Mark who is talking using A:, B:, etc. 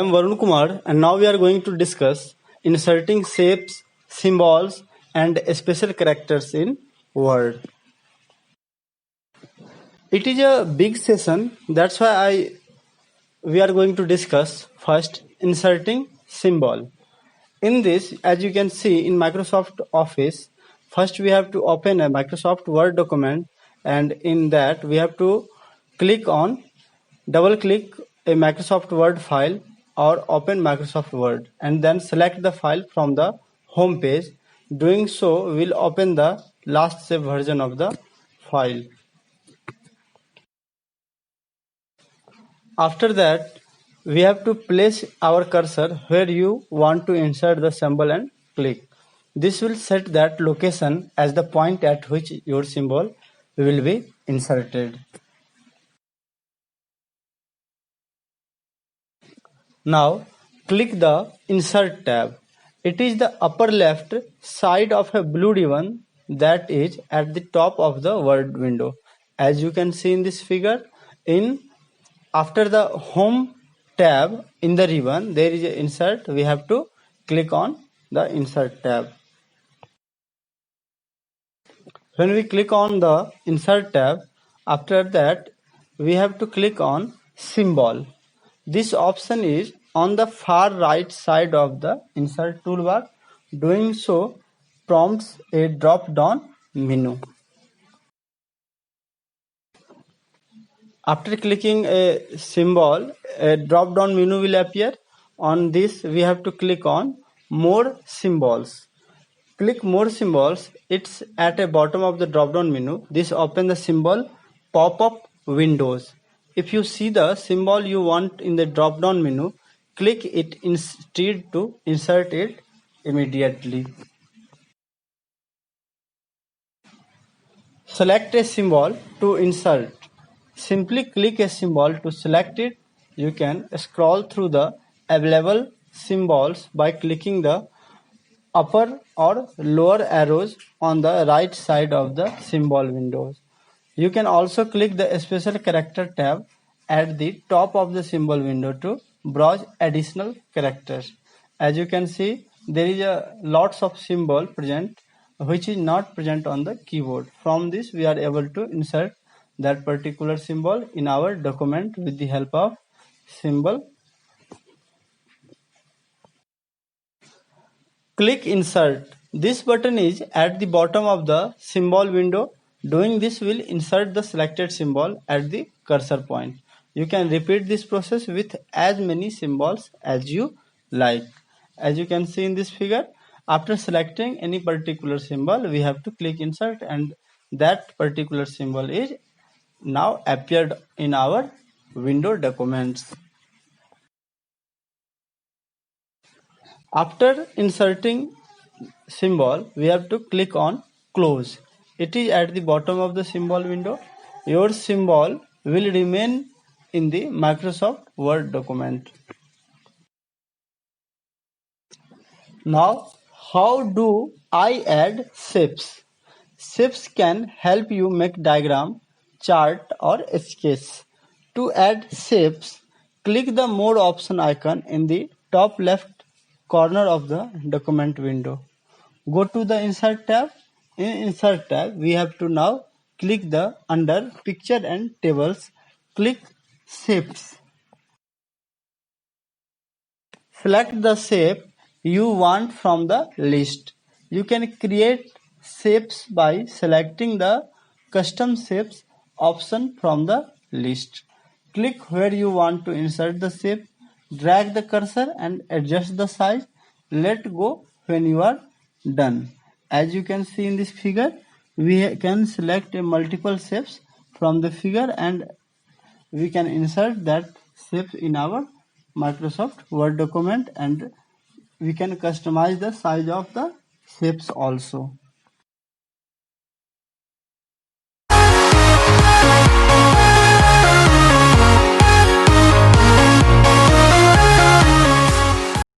A: I am Varun Kumar and now we are going to discuss inserting shapes, symbols and special characters in Word. It is a big session, that's why we are going to discuss first inserting symbol. In this, as you can see in Microsoft Office, first we have to open a Microsoft Word document, and in that we have to double click a Microsoft Word file or open Microsoft Word and then select the file from the home page. Doing so will open the last saved version of the file. After that, we have to place our cursor where you want to insert the symbol and click. This will set that location as the point at which your symbol will be inserted. Now click the Insert tab. It is the upper left side of a blue ribbon that is at the top of the Word window. As you can see in this figure, after the Home tab in the ribbon, there is a Insert. We have to click on the Insert tab. When we click on the Insert tab, after that we have to click on Symbol. This option is on the far right side of the Insert toolbar. Doing so prompts a drop-down menu. After clicking a symbol, a drop-down menu will appear. On this, we have to click on More Symbols. Click More Symbols. It's at the bottom of the drop-down menu. This opens the symbol pop-up windows. If you see the symbol you want in the drop-down menu, click it instead to insert it immediately. Select a symbol to insert. Simply click a symbol to select it. You can scroll through the available symbols by clicking the upper or lower arrows on the right side of the symbol windows. You can also click the Special Character tab at the top of the symbol window to browse additional characters. As you can see, there is lots of symbol present which is not present on the keyboard. From this, we are able to insert that particular symbol in our document with the help of symbol. Click Insert. This button is at the bottom of the symbol window. Doing this will insert the selected symbol at the cursor point. You can repeat this process with as many symbols as you like. As you can see in this figure, after selecting any particular symbol, we have to click Insert and that particular symbol is now appeared in our window documents. After inserting symbol, we have to click on Close. It is at the bottom of the symbol window. Your symbol will remain in the Microsoft Word document. Now, how do I add shapes? Shapes can help you make diagram, chart or sketch. To add shapes, click the More option icon in the top left corner of the document window. Go to the Insert tab. In Insert tab, we have to now click the under Picture and Tables, click Shapes. Select the shape you want from the list. You can create shapes by selecting the Custom Shapes option from the list. Click where you want to insert the shape, drag the cursor and adjust the size. Let go when you are done. As you can see in this figure, we can select a multiple shapes from the figure and we can insert that shape in our Microsoft Word document and we can customize the size of the shapes also.